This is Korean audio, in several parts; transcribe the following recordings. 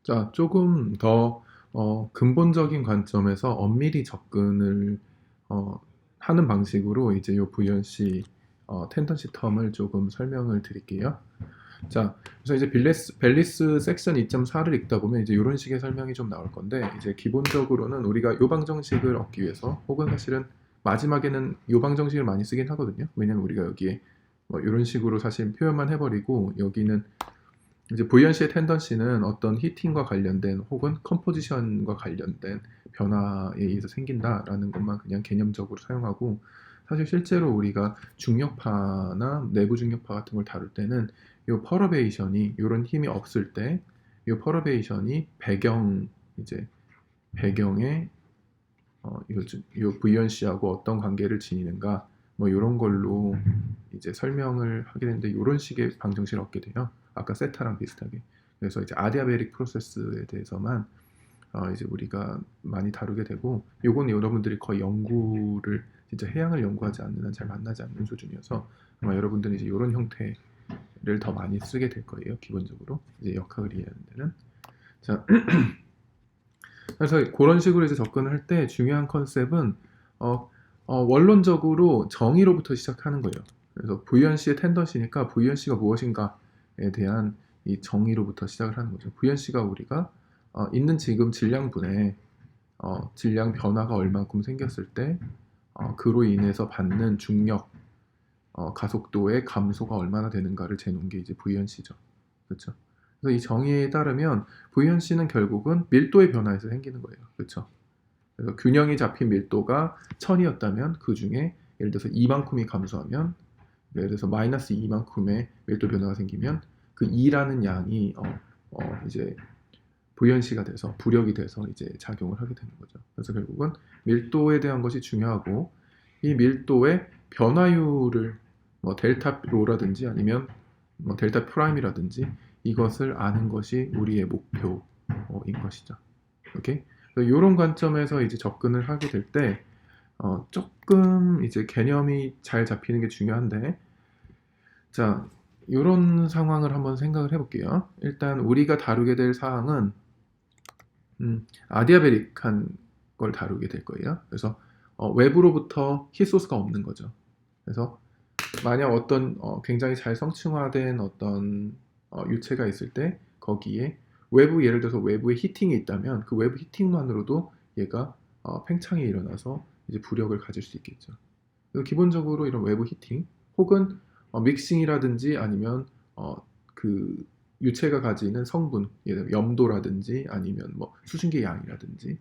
자, 조금 더 근본적인 관점에서 엄밀히 접근을 어, 하는 방식으로 이제 요 부연시 텐던시 텀을 조금 설명을 드릴게요. 자, 그래서 이제 벨리스 섹션 2.4를 읽다 보면 이제 이런 식의 설명이 좀 나올 건데, 이제 기본적으로는 우리가 요방정식을 얻기 위해서, 혹은 사실은 마지막에는 요방정식을 많이 쓰긴 하거든요. 왜냐면 우리가 여기에 뭐 이런 식으로 사실 표현만 해버리고, 여기는 이제 부연시의 텐던시는 어떤 히팅과 관련된 혹은 컴포지션과 관련된 변화에 의해서 생긴다라는 것만 그냥 개념적으로 사용하고, 사실 실제로 우리가 중력파나 내부 중력파 같은 걸 다룰 때는 이 퍼러베이션이 이런 힘이 없을 때 이 퍼러베이션이 이제 배경에 요 부연시하고 어떤 관계를 지니는가, 뭐 이런 걸로 이제 설명을 하게 되는데, 이런 식의 방정식을 얻게 돼요. 아까 세타랑 비슷하게. 그래서 이제 아디아베릭 프로세스에 대해서만 이제 우리가 많이 다루게 되고, 요건 여러분들이 거의 연구를 진짜 해양을 연구하지 않는 한 잘 만나지 않는 수준이어서 아마 여러분들이 이제 이런 형태를 더 많이 쓰게 될 거예요. 기본적으로 이제 역학을 이해하는 데는. 자, 그래서 그런 식으로 이제 접근을 할 때 중요한 컨셉은 어, 원론적으로 정의로부터 시작하는 거예요. 그래서 부연시의 텐던시니까 부연시가 무엇인가에 대한 이 정의로부터 시작을 하는 거죠. 부연시가 우리가 있는 지금 질량분에 질량 변화가 얼만큼 생겼을 때 그로 인해서 받는 중력 가속도의 감소가 얼마나 되는가를 재놓은 게 이제 부연시죠. 그렇죠? 그래서 이 정의에 따르면 부연시는 결국은 밀도의 변화에서 생기는 거예요. 그렇죠? 그래서 균형이 잡힌 밀도가 1000이었다면 그 중에 예를 들어서 이만큼이 감소하면, 예를 들어서 마이너스 2만큼의 밀도 변화가 생기면 그 2라는 양이 이제 부연시가 돼서 부력이 돼서 이제 작용을 하게 되는 거죠. 그래서 결국은 밀도에 대한 것이 중요하고, 이 밀도의 변화율을 뭐 델타 로라든지 아니면 뭐 델타 프라임이라든지 이것을 아는 것이 우리의 목표인 것이죠. 오케이? 이런 관점에서 이제 접근을 하게 될 때 조금 이제 개념이 잘 잡히는 게 중요한데, 자, 이런 상황을 한번 생각을 해볼게요. 일단 우리가 다루게 될 사항은 아디아베릭한 걸 다루게 될 거예요. 그래서 외부로부터 히소스가 없는 거죠. 그래서 만약 어떤 굉장히 잘 성층화된 어떤 유체가 있을 때 거기에 예를 들어서 외부에 히팅이 있다면 그 외부 히팅만으로도 얘가 팽창이 일어나서 이제 부력을 가질 수 있겠죠. 그래서 기본적으로 이런 외부 히팅 혹은 믹싱이라든지 아니면 그 유체가 가지는 성분, 예를 들면 염도라든지 아니면 뭐 수증기 양이라든지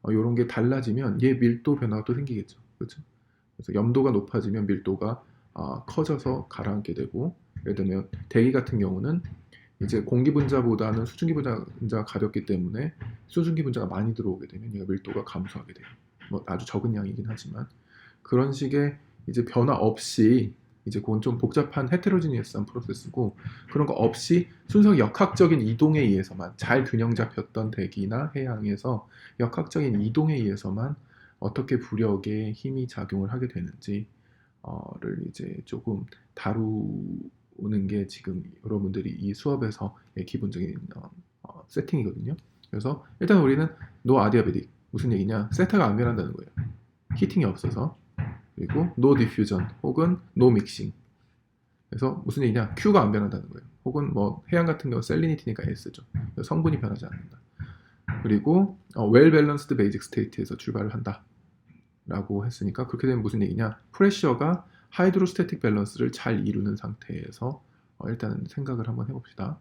이런 게 달라지면 얘 밀도 변화가 또 생기겠죠. 그렇죠? 그래서 염도가 높아지면 밀도가 커져서 가라앉게 되고, 예를 들면 대기 같은 경우는 이제 공기 분자보다는 수증기 분자가 가볍기 때문에 수증기 분자가 많이 들어오게 되면 얘가 밀도가 감소하게 돼요. 뭐 아주 적은 양이긴 하지만 그런 식의 이제 변화 없이, 이제 그건 좀 복잡한 헤테로지니어스한 프로세스고, 그런 거 없이 순수 역학적인 이동에 의해서만 잘 균형 잡혔던 대기나 해양에서 역학적인 이동에 의해서만 어떻게 부력에 힘이 작용을 하게 되는지를 이제 조금 다루는 게 지금 여러분들이 이 수업에서의 기본적인 세팅이거든요. 그래서 일단 우리는 노 아디아베딕, 무슨 얘기냐, 세타가 안 변한다는 거예요. 히팅이 없어서. 그리고 no diffusion 혹은 no mixing. 그래서 무슨 얘기냐, Q가 안 변한다는 거예요. 혹은 뭐 해양 같은 경우 셀리니티니까 S죠. 성분이 변하지 않는다. 그리고 well balanced basic state에서 출발을 한다 라고 했으니까, 그렇게 되면 무슨 얘기냐, 프레셔가 하이드로스태틱 밸런스를 잘 이루는 상태에서 일단은 생각을 한번 해봅시다.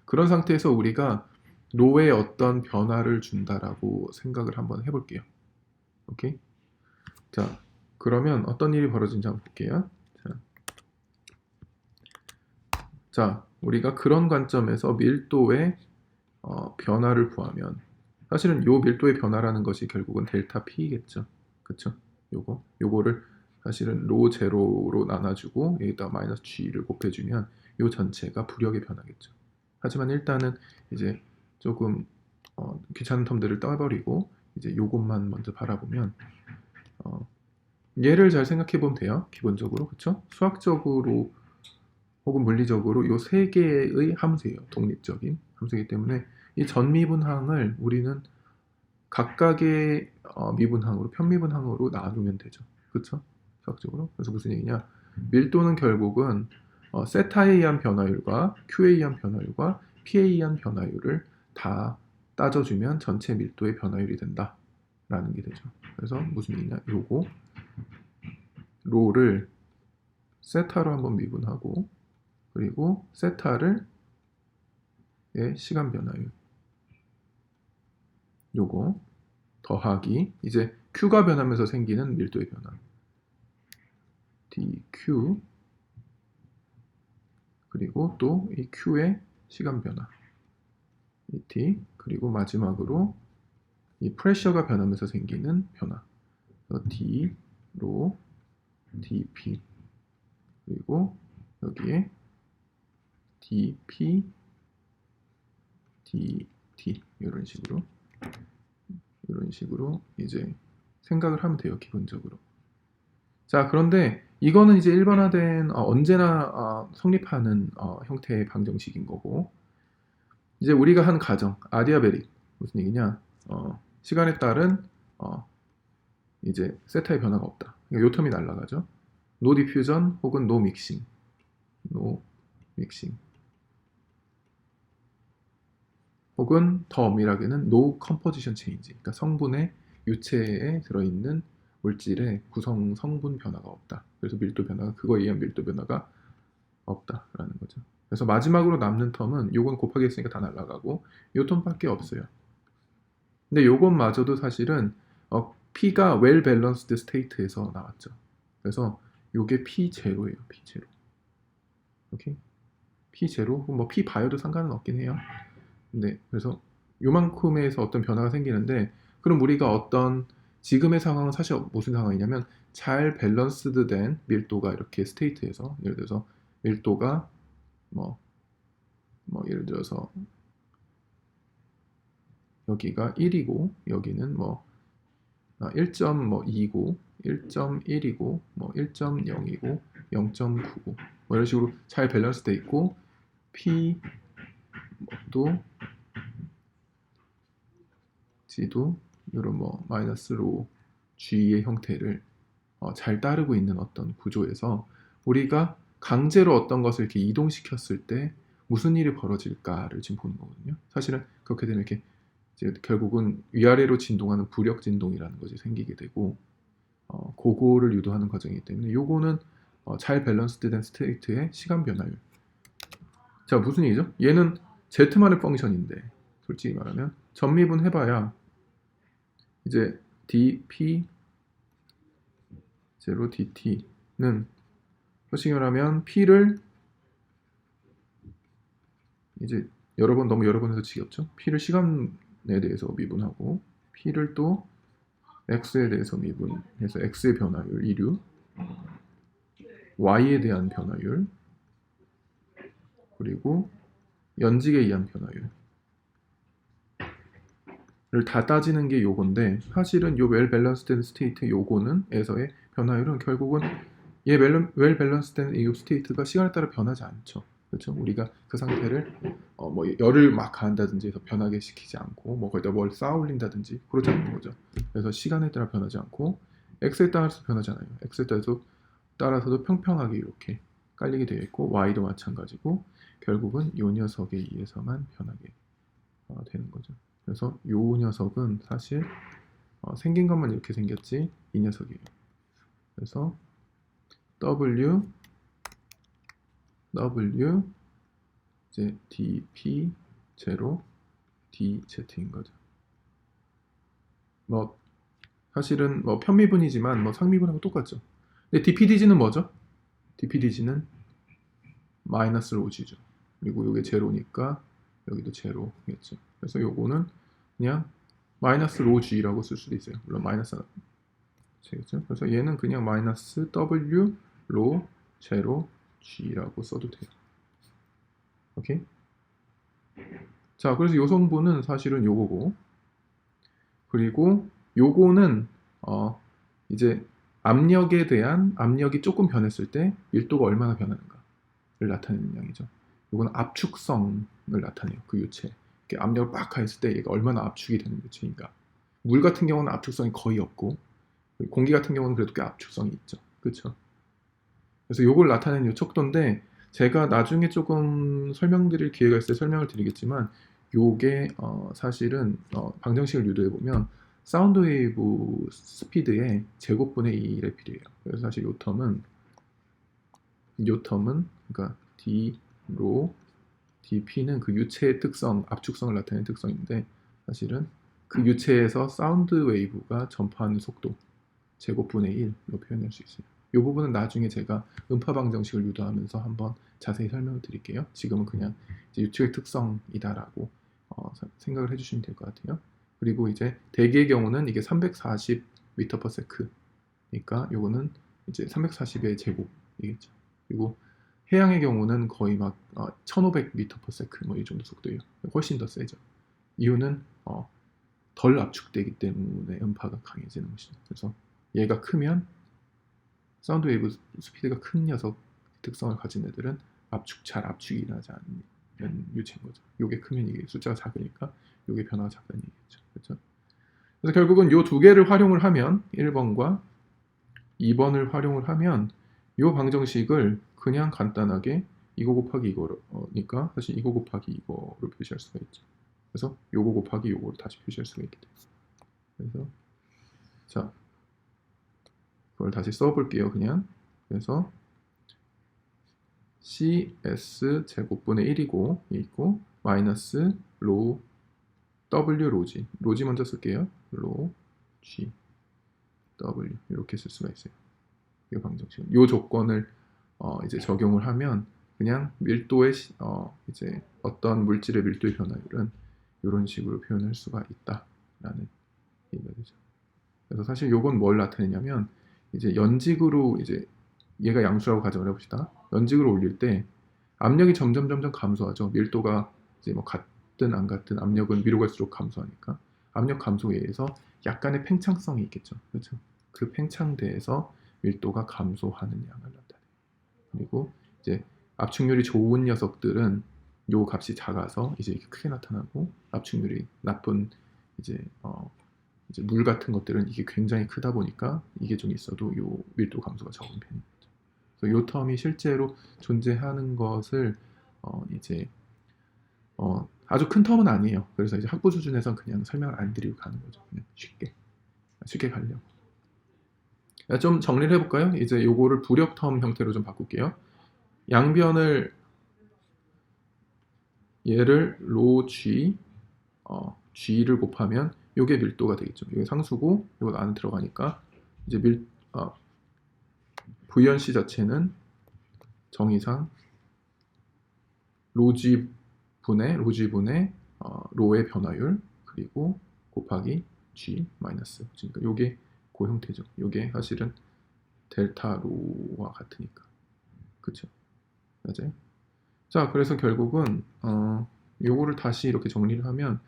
그런 상태에서 우리가 로에 어떤 변화를 준다라고 생각을 한번 해볼게요. 오케이? 자, 그러면 어떤 일이 벌어진지 한번 볼게요. 자, 우리가 그런 관점에서 밀도의 변화를 구하면, 사실은 요 밀도의 변화라는 것이 결국은 델타 P겠죠. 그쵸? 요거를 사실은 로 제로로 나눠주고 여기다 마이너스 G를 곱해주면 요 전체가 부력의 변화겠죠. 하지만 일단은 이제 조금 귀찮은 텀들을 떠버리고 이제 요것만 먼저 바라보면, 얘를 잘 생각해 보면 돼요. 기본적으로. 그쵸? 수학적으로 혹은 물리적으로 요 세 개의 함수예요. 독립적인 함수이기 때문에 이 전미분항을 우리는 각각의 미분항으로 편미분항으로 나누면 되죠. 그렇죠? 수학적으로. 그래서 무슨 얘기냐? 밀도는 결국은 세타에 의한 변화율과 Q에 의한 변화율과 P에 의한 변화율을 다 따져주면 전체 밀도의 변화율이 된다라는 게 되죠. 그래서 무슨 얘기냐? 요거 로를 세타로 한번 미분하고 그리고 세타를 시간 변화율 요거 더하기 이제 Q가 변하면서 생기는 밀도의 변화 dQ 그리고 또 이 Q의 시간 변화 et 그리고 마지막으로 이 프레셔가 변하면서 생기는 변화 d 로 dP 그리고 여기에 dP dt 이런 식으로 이제 생각을 하면 돼요. 기본적으로. 자, 그런데 이거는 이제 일반화된 언제나 성립하는 형태의 방정식인 거고 이제 우리가 한 가정 아디아베릭 무슨 얘기냐? 시간에 따른 이제 세타의 변화가 없다. 요 텀이 날라가죠. 노 디퓨전 혹은 노 믹싱. 혹은 더 엄밀하게는 no composition change. 그러니까 성분의 유체에 들어있는 물질의 구성 성분 변화가 없다. 그래서 밀도 변화가 그거에 의한 밀도 변화가 없다라는 거죠. 그래서 마지막으로 남는 텀은 요건 곱하기 했으니까 다 날라가고 요 텀밖에 없어요. 근데 요것마저도 사실은 P가 well balanced state에서 나왔죠. 그래서 요게 P0예요. P0. 오케이? P0 뭐 P 바이오도 상관은 없긴 해요. 네, 그래서 요만큼에서 어떤 변화가 생기는데 그럼 우리가 어떤 지금의 상황은 사실 무슨 상황이냐면 잘 밸런스드 된 밀도가 이렇게 스테이트에서 예를 들어서 밀도가 뭐 예를 들어서 여기가 1이고 여기는 뭐 1.2고 1.1이고 뭐 1.0이고 0.9고 뭐 이런 식으로 잘 밸런스돼 있고 P도 G도 이런 뭐 마이너스 로 G의 형태를 잘 따르고 있는 어떤 구조에서 우리가 강제로 어떤 것을 이렇게 이동시켰을 때 무슨 일이 벌어질까를 지금 보는 거거든요. 사실은 그렇게 되면 이렇게 이제 결국은 위아래로 진동하는 부력 진동이라는 것이 생기게 되고 그거를 유도하는 과정이기 때문에 요거는 잘 밸런스된 스테이트의 시간 변화율. 자, 무슨 얘기죠? 얘는 Z만의 펑션인데 솔직히 말하면 전미분 해봐야 이제 dp 0 dt는 솔직히 말하면 p를 이제 너무 여러 번 해서 지겹죠? p를 시간에 대해서 미분하고 p를 또 x에 대해서 미분해서 x의 변화율 이류 y에 대한 변화율 그리고 연직에 의한 변화율 다 따지는 게 요건데 사실은 요 웰 밸런스된 스테이트 요거는 에서의 변화율은 결국은 얘 웰 밸런스된 이 스테이트가 시간에 따라 변하지 않죠. 그렇죠? 우리가 그 상태를 뭐 열을 막 가한다든지 해서 변하게 시키지 않고 뭐 거기다 뭘 쌓아 올린다든지 그러지 않는 거죠. 그래서 시간에 따라 변하지 않고 x에 따라서 변하잖아요. x에 따라서도 평평하게 이렇게 깔리게 되어 있고 y도 마찬가지고 결국은 요 녀석에 의해서만 변하게 되는 거죠. 그래서 요 녀석은 사실 생긴 것만 이렇게 생겼지 이 녀석이에요. 그래서 W 이제 dp0 dz인 거죠. 뭐 사실은 뭐 편미분이지만 뭐 상미분하고 똑같죠. 근데 dpdg는 뭐죠? dpdg는 마이너스 로지죠. 그리고 이게 제로니까 여기도 제로겠죠. 그래서 요거는 그냥 마이너스 로 G라고 쓸 수도 있어요. 물론 마이너스 되겠죠. 그래서 얘는 그냥 마이너스 W 로 제로 G라고 써도 돼요. 오케이? 자, 그래서 요 성분은 사실은 요거고 그리고 요거는 이제 압력에 대한 압력이 조금 변했을 때 밀도가 얼마나 변하는가 나타내는 양이죠. 이건 압축성을 나타내요. 그 유체. 이렇게 압력을 빡 가했을 때 얘가 얼마나 압축이 되는 유체인가. 물 같은 경우는 압축성이 거의 없고 공기 같은 경우는 그래도 꽤 압축성이 있죠. 그렇죠? 그래서 이걸 나타내는 이 척도인데 제가 나중에 조금 설명드릴 기회가 있을 때 설명을 드리겠지만 요게 사실은 방정식을 유도해 보면 사운드 웨이브 스피드의 제곱분의 2를 필요해요. 그래서 사실 요 텀은 그러니까 d 로 dp는 그 유체의 특성, 압축성을 나타내는 특성인데 사실은 그 유체에서 사운드 웨이브가 전파하는 속도 제곱분의 1로 표현할 수 있어요. 이 부분은 나중에 제가 음파 방정식을 유도하면서 한번 자세히 설명을 드릴게요. 지금은 그냥 이제 유체의 특성이다라고 생각을 해주시면 될 것 같아요. 그리고 이제 대기의 경우는 이게 340m/s 그러니까 요거는 이제 340의 제곱이겠죠. 그리고 해양의 경우는 거의 막 1500m/s 뭐 이 정도 속도예요. 훨씬 더 세죠. 이유는 덜 압축되기 때문에 음파가 강해지는 것이죠. 그래서 얘가 크면 사운드 웨이브 스피드가 큰 녀석 특성을 가진 애들은 잘 압축이 일어나지 않는 유체인 거죠. 요게 크면 이게 숫자가 작으니까 요게 변화가 작다는 얘기죠. 그렇죠? 그래서 결국은 요 두 개를 활용을 하면 1번과 2번을 활용을 하면 요 방정식을 그냥 간단하게 이거 곱하기 이거니까 사실 이거 곱하기 이거로 표시할 수가 있죠. 그래서 요거 곱하기 요거로 다시 표시할 수가 있게 돼요. 그래서 자 그걸 다시 써볼게요. 그냥 그래서 cs 제곱분의 1이고 있고 마이너스 로 w 로지 먼저 쓸게요. 로 g w 이렇게 쓸 수가 있어요. 이 방정식 이 조건을 이제 적용을 하면 그냥 밀도의 이제 어떤 물질의 밀도의 변화율은 이런 식으로 표현할 수가 있다라는 얘기가 되죠. 그래서 사실 이건 뭘 나타내냐면 이제 연직으로 이제 얘가 양수라고 가정을 해봅시다. 연직으로 올릴 때 압력이 점점 감소하죠. 밀도가 이제 뭐 같든 안 같든 압력은 위로 갈수록 감소하니까 압력 감소에 의해서 약간의 팽창성이 있겠죠. 그렇죠? 그 팽창대에서 밀도가 감소하는 양을 나타내요. 그리고 이제 압축률이 좋은 녀석들은 요 값이 작아서 이제 이렇게 크게 나타나고 압축률이 나쁜 이제 물 같은 것들은 이게 굉장히 크다 보니까 이게 좀 있어도 요 밀도 감소가 적은 편입니다. 그래서 요 텀이 실제로 존재하는 것을 이제 아주 큰 텀은 아니에요. 그래서 이제 학부 수준에서 그냥 설명을 안 드리고 가는 거죠. 그냥 쉽게 가려고. 좀 정리를 해볼까요? 이제 요거를 부력 텀 형태로 좀 바꿀게요. 양변을 얘를 로 g g를 곱하면 요게 밀도가 되겠죠. 이게 상수고 이거 안에 들어가니까 이제 부연시 자체는 정의상 로지 분의 로의 변화율 그리고 곱하기 g 마이너스 그러니까 요게 그 형태죠. 요게 사실은 델타 로와 같으니까 그쵸? 맞아요. 자 그래서 결국은 요거를 다시 이렇게 정리를 하면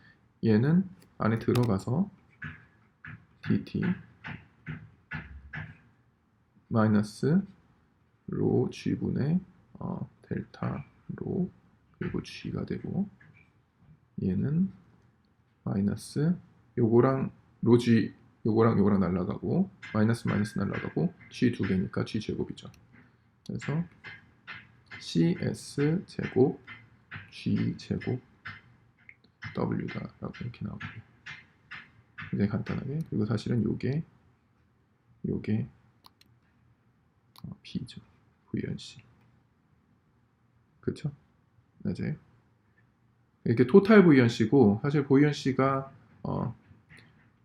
얘는 안에 들어가서 dt 마이너스 로 g분의 델타 로 그리고 g가 되고 얘는 마이너스 요거랑 로지 요거랑 날라가고 마이너스 날라가고 g 두 개니까 g 제곱이죠. 그래서 cs 제곱 g 제곱 w다라고 이렇게 나오고 굉장히 간단하게 그리고 사실은 요게 b죠. 부연시 그쵸? 맞아요. 이렇게 토탈 부연시고 사실 부연시가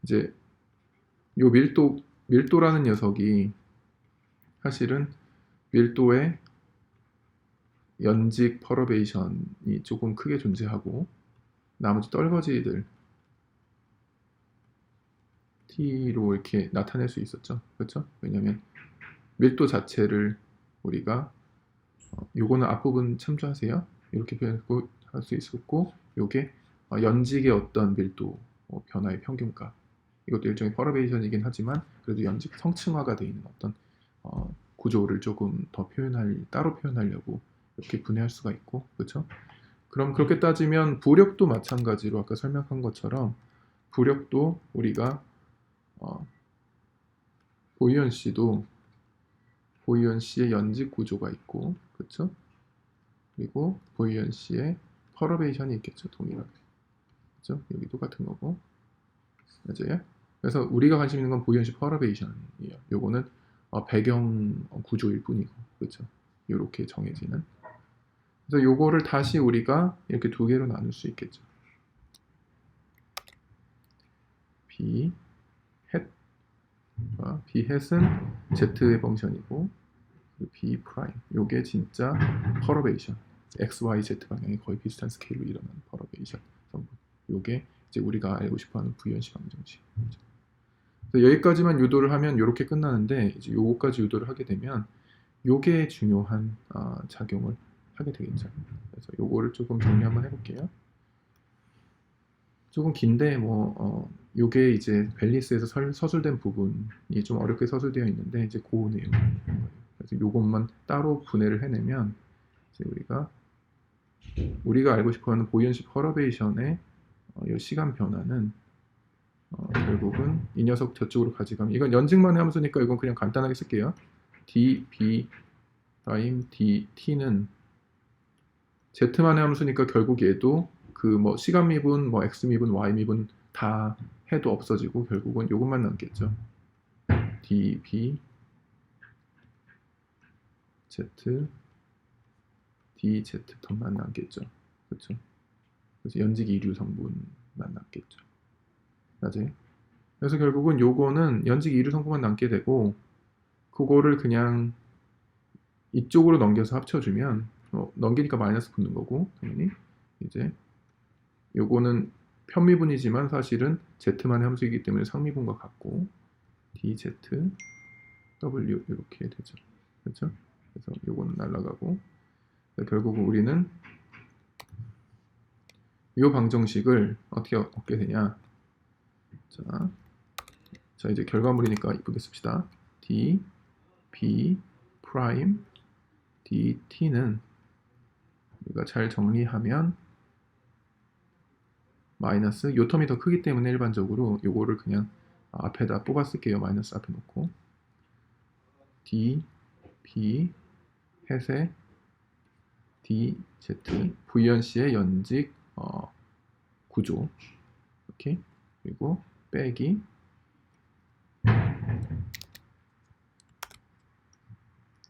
이제 요 밀도라는 녀석이 사실은 밀도의 연직 퍼러베이션이 조금 크게 존재하고 나머지 떨거지들 t로 이렇게 나타낼 수 있었죠. 그렇죠? 왜냐면 밀도 자체를 우리가 요거는 앞부분 참조하세요. 이렇게 표현할 수 있었고 요게 연직의 어떤 밀도 변화의 평균값 이것도 일종의 퍼러베이션이긴 하지만 그래도 연직 성층화가 되어 있는 어떤 구조를 조금 더 따로 표현하려고 이렇게 분해할 수가 있고, 그렇죠? 그럼 그렇게 따지면 부력도 마찬가지로 아까 설명한 것처럼 부력도 우리가 보이언시도 보이언시의 연직 구조가 있고, 그렇죠? 그리고 보이언시의 퍼러베이션이 있겠죠, 동일하게. 그렇죠? 여기 똑같은 거고, 맞아요? 그래서 우리가 관심 있는 건 보이언시 퍼러베이션이에요. 요거는 배경 구조일 뿐이고, 그렇죠? 이렇게 정해지는. 그래서 요거를 다시 우리가 이렇게 두 개로 나눌 수 있겠죠. B 햇, B 햇은 Z의 펑션이고, B 프라임, 요게 진짜 퍼러베이션, X, Y, Z 방향이 거의 비슷한 스케일로 일어나는 퍼러베이션 성분. 요게 이제 우리가 알고 싶어하는 부연시 방정식. 여기까지만 유도를 하면 이렇게 끝나는데, 이제 요거까지 유도를 하게 되면 요게 중요한 작용을 하게 되겠죠. 그래서 요거를 조금 정리 한번 해볼게요. 조금 긴데 요게 이제 벨리스에서 서술된 부분이 좀 어렵게 서술되어 있는데 이제 그 내용. 그래서 요것만 따로 분해를 해내면 이제 우리가 알고 싶어하는 보이언시 퍼러베이션의 이 시간 변화는 결국은 이 녀석 저쪽으로 가져가면, 이건 연직만의 함수니까 이건 그냥 간단하게 쓸게요. d, b, prime, d, t는 z만의 함수니까 결국 얘도 그 시간 미분, x 미분, y 미분 다 해도 없어지고 결국은 요것만 남겠죠. d, b, z, d, z 텀만 남겠죠. 그렇죠? 그래서 연직 이류 성분만 남겠죠. 맞아요? 그래서 결국은 요거는 연직 이류 성분만 남게 되고, 그거를 그냥 이쪽으로 넘겨서 합쳐주면 넘기니까 마이너스 붙는 거고, 당연히 이제 요거는 편미분이지만 사실은 z만의 함수이기 때문에 상미분과 같고, dz, w 이렇게 되죠. 그렇죠? 그래서 요거는 날아가고, 결국은 우리는 이 방정식을 어떻게 얻게 되냐. 자 이제 결과물이니까 이쁘게 씁시다. d, b, 프라임, dt는 우리가 잘 정리하면 마이너스, 요 텀이 더 크기 때문에 일반적으로 요거를 그냥 앞에다 뽑아 쓸게요. 마이너스 앞에 놓고 d, b, 햇의 d, z, 부연시의 연직 구조, 이렇게. 그리고 빼기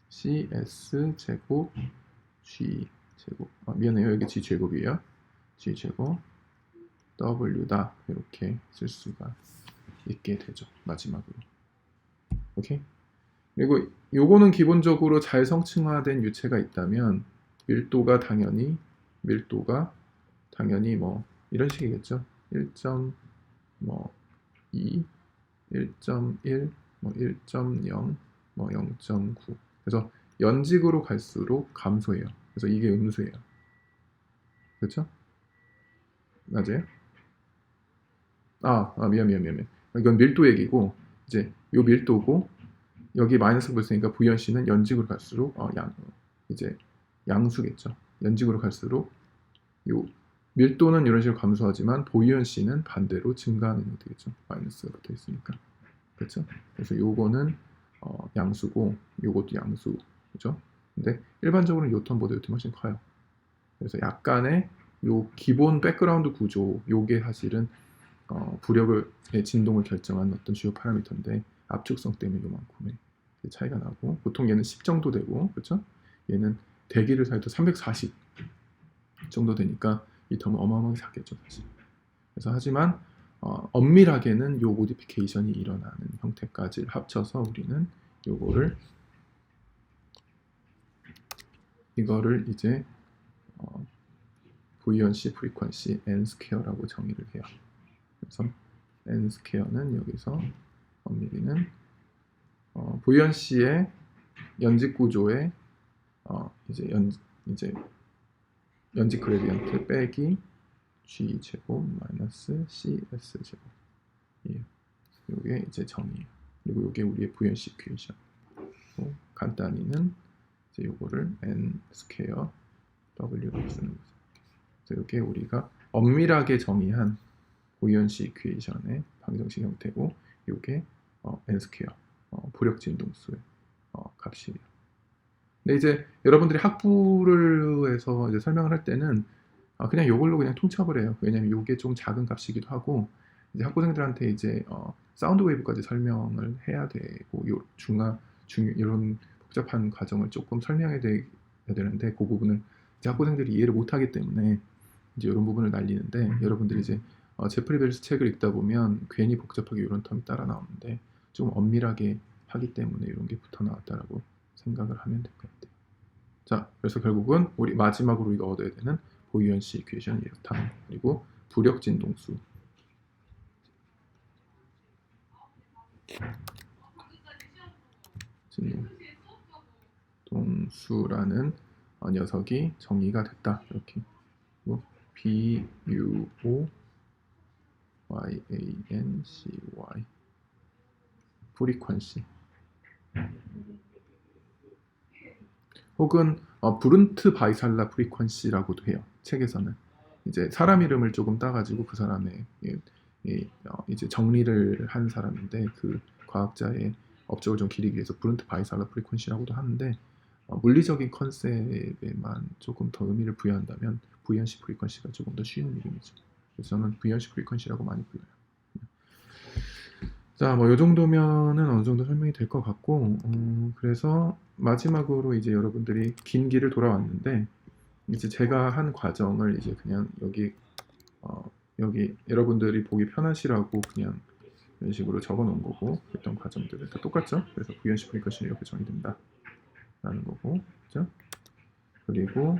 cs 제곱 g 제곱, 미안해요, 여기 g 제곱이에요. g 제곱 w다, 이렇게 쓸 수가 있게 되죠, 마지막으로. 오케이. 그리고 요거는 기본적으로 잘 성층화된 유체가 있다면 밀도가 당연히 이런 식이겠죠. 1.2, 1.1, 1.0, 0.9. 그래서 연직으로 갈수록 감소해요. 그래서 이게 음수예요. 그렇죠? 맞아요? 미안. 이건 밀도 얘기고, 이제 요 밀도고, 여기 마이너스 붙으니까 부연시는 연직으로 갈수록 이제 양수겠죠. 연직으로 갈수록 요 밀도는 이런 식으로 감소하지만 부연시는 반대로 증가하는 되겠죠. 마이너스가 붙어 있으니까. 그렇죠? 그래서 요거는 양수고, 요것도 양수. 그죠? 근데 일반적으로는 요 텀보다 요 텀이 훨씬 커요. 그래서 약간의 요 기본 백그라운드 구조, 요게 사실은 부력의 진동을 결정하는 어떤 주요 파라미터인데, 압축성 때문에 요만큼의 차이가 나고, 보통 얘는 10 정도 되고, 그렇죠? 얘는 대기를 사이도 340 정도 되니까 이 텀은 어마어마하게 작겠죠, 사실. 그래서 하지만 엄밀하게는 요 모디피케이션이 일어나는 형태까지 합쳐서 우리는 이거를 이제 부이언시 프리퀀시 n 스퀘어라고 정의를 해요. 그래서 n 스퀘어는 여기서 엄밀히는 부이언시의 연직 구조의 이제 연직 그레디언트 빼기 g 제곱 마이너스 cs 제곱이에요. 이게 이제 정의예요. 그리고 이게 우리의 부연시 이퀘이션. 간단히는 이제 요거를 n 스퀘어 W를 쓰는 거죠. 그래서 이게 우리가 엄밀하게 정의한 보이언시 이퀘이션의 방정식 형태고, 이게 n 스퀘어 부력진동수의 값이에요. 근데 이제 여러분들이 학부를 해서 이제 설명을 할 때는 그냥 이걸로 그냥 통첩을 해요. 왜냐면 이게 좀 작은 값이기도 하고, 이제 학부생들한테 이제 사운드 웨이브까지 설명을 해야 되고, 요 이런 복잡한 과정을 조금 설명해야 되는데, 그 부분을 이제 학부생들이 이해를 못하기 때문에 이제 이런 부분을 날리는데, 여러분들이 이제 제프리 벨스 책을 읽다 보면 괜히 복잡하게 이런 텀이 따라 나오는데, 좀 엄밀하게 하기 때문에 이런 게 붙어 나왔다라고 생각을 하면 될 것 같아요. 자, 그래서 결국은 우리 마지막으로 우리가 얻어야 되는 보이언시 이퀘이션 이렇다. 그리고 부력진동수. 진동수라는 녀석이 정의가 됐다. 이렇게. BUOYANCY 프리퀀시, 혹은 브룬트 바이살라 프리퀀시라고도 해요. 책에서는 이제 사람 이름을 조금 따가지고 그 사람의 이제 정리를 한 사람인데, 그 과학자의 업적을 좀 기리기 위해서 브룬트 바이살라 프리퀀시라고도 하는데, 물리적인 컨셉에만 조금 더 의미를 부여한다면 부연시 프리퀀시가 조금 더 쉬운 이름이죠. 그래서 저는 부연시 프리퀀시라고 많이 불러요. 자, 뭐 이 정도면은 어느 정도 설명이 될 것 같고, 그래서 마지막으로 이제 여러분들이 긴 길을 돌아왔는데, 이제 제가 한 과정을 이제 그냥 여기 여러분들이 보기 편하시라고 그냥 이런 식으로 적어 놓은 거고, 했던 과정들은 다 똑같죠? 그래서 부연시 프리퀀시는 이렇게 정의된다 라는 거고, 그죠? 그리고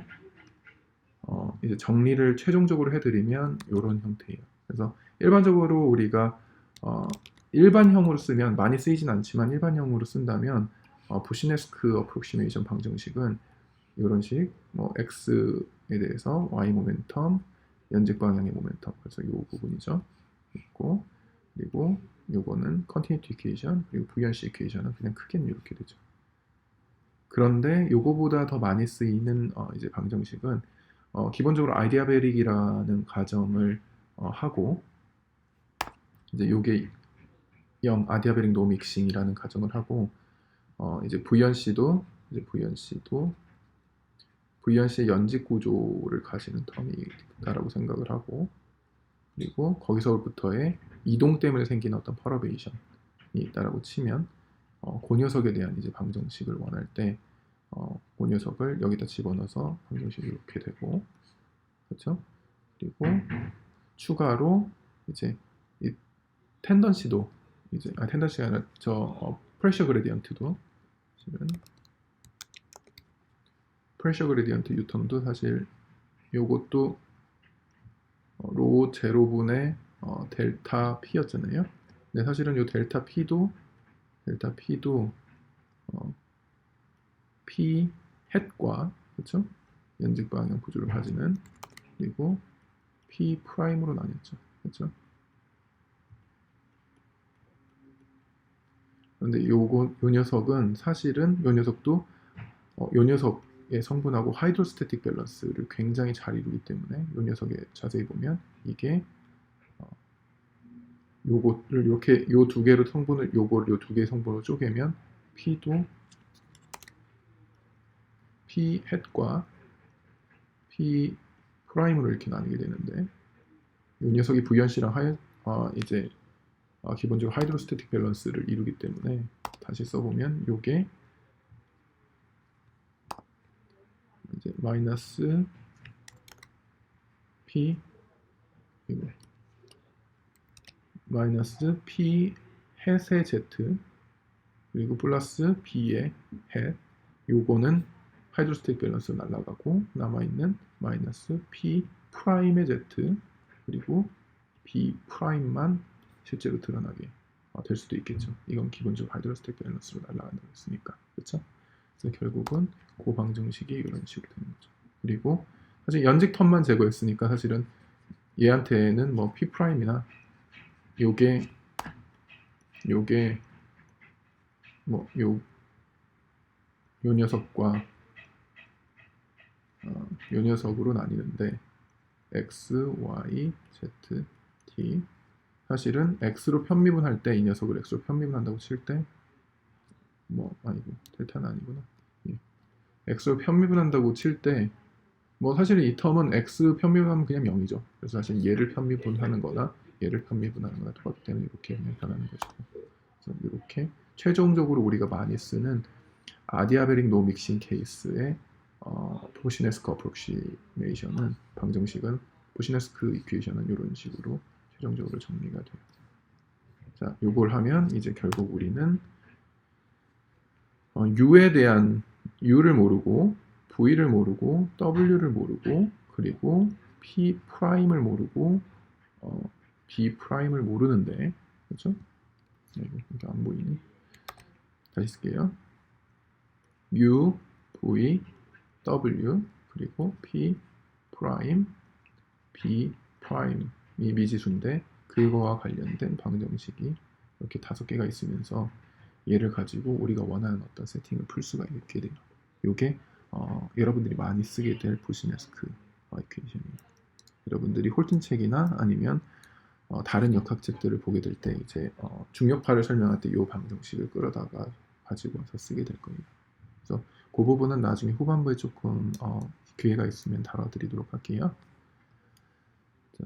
이제 정리를 최종적으로 해드리면 이런 형태예요. 그래서 일반적으로 우리가 일반형으로 쓰면, 많이 쓰이진 않지만 일반형으로 쓴다면 부시네스크 어프록시메이션 방정식은 이런 식, 뭐 x에 대해서 y 모멘텀, 연직 방향의 모멘텀, 그래서 이 부분이죠. 있고, 그리고 요거는 컨티뉴티 이퀘이션, 그리고 부연시 이퀘이션은 그냥 크게는 이렇게 되죠. 그런데 요거보다 더 많이 쓰이는 이제 방정식은 기본적으로 아이디아베릭이라는 가정을 하고, 이제 요게 아디아베릭 노 믹싱이라는 가정을 하고, 이제 부연시도 부연시의 연직 구조를 가지는 텀이 있다라고 생각을 하고, 그리고 거기서부터의 이동 때문에 생긴 어떤 퍼러베이션이 있다라고 치면, 그 녀석에 대한 이제 방정식을 원할 때 그 녀석을 여기다 집어넣어서 방정식이 이렇게 되고, 그렇죠? 그리고 추가로 이제 이 텐던시도 이제 텐던시가 아니라 프레셔 그레디언트도, 사실은 프레셔 그레디언트 유턴도 사실 요것도 로 제로분의 델타 P였잖아요. 근데 사실은 요 델타 P도 P 햇과, 그렇죠? 연직 방향 구조를 가지는, 그리고 P 프라임으로 나뉘었죠. 그렇죠? 그런데 요 녀석은 사실은 요 녀석도 요 녀석의 성분하고 하이드로스태틱 밸런스를 굉장히 잘 이루기 때문에, 요 녀석에 자세히 보면 이게 요거를 이렇게 요 두 개로 성분을, 요걸 요 두 개의 성분으로 쪼개면 P도 P 햇과 P 프라임으로 이렇게 나뉘게 되는데, 이 녀석이 부연시랑 이제 기본적으로 하이드로스태틱 밸런스를 이루기 때문에, 다시 써보면 요게 이제 마이너스 P, 마이너스 P 햇의 Z, 그리고 플러스 B의 햇, 요거는 하이드로스태틱 밸런스 날아가고 남아있는 마이너스 P 프라임의 Z, 그리고 B 프라임만 실제로 드러나게 될 수도 있겠죠. 이건 기본적으로 하이드로스태틱 밸런스로 날아간다고 했으니까, 그렇죠? 그래서 결국은 그 방정식이 이런 식으로 되는 거죠. 그리고 사실 연직 텀만 제거했으니까 사실은 얘한테는 뭐 P 프라임이나 요게 뭐 요 녀석과 이 녀석으로 나뉘는데 x, y, z, t. 사실은 x로 편미분할 때 이 녀석을 x로 편미분한다고 칠 때 아니고 델타는 아니구나. 예. x로 편미분한다고 칠 때 사실 이 텀은 x 편미분하면 그냥 0이죠. 그래서 사실 얘를 편미분하는 거나 얘를 편미분하는 거나 똑같기 때문에 이렇게 그냥 변하는 거죠. 그래서 이렇게 최종적으로 우리가 많이 쓰는 아디아베릭 노 믹싱 케이스의 포시네스크 어프록시메이션은 방정식은 포시네스크 이퀘이션은 이런 식으로 최종적으로 정리가 돼요. 자, 요걸 하면 이제 결국 우리는 U에 대한 U를 모르고 V를 모르고 W를 모르고 그리고 P 프라임을 모르고 B 프라임을 모르는데 그렇죠? 이거 안 보이니? 다시 쓸게요. U, V, W 그리고 P 프라임, B 프라임이 미지수인데 그거와 관련된 방정식이 이렇게 5개가 있으면서 얘를 가지고 우리가 원하는 어떤 세팅을 풀 수가 있게 돼요. 이게 여러분들이 많이 쓰게 될 포시네스크 이퀘이션이에요. 여러분들이 홀튼 책이나 아니면 다른 역학책들을 보게 될 때 이제 중력파를 설명할 때 이 방정식을 끌어다가 가지고 와서 쓰게 될 거예요. 그래서 그 부분은 나중에 후반부에 조금 기회가 있으면 다뤄드리도록 할게요. 자,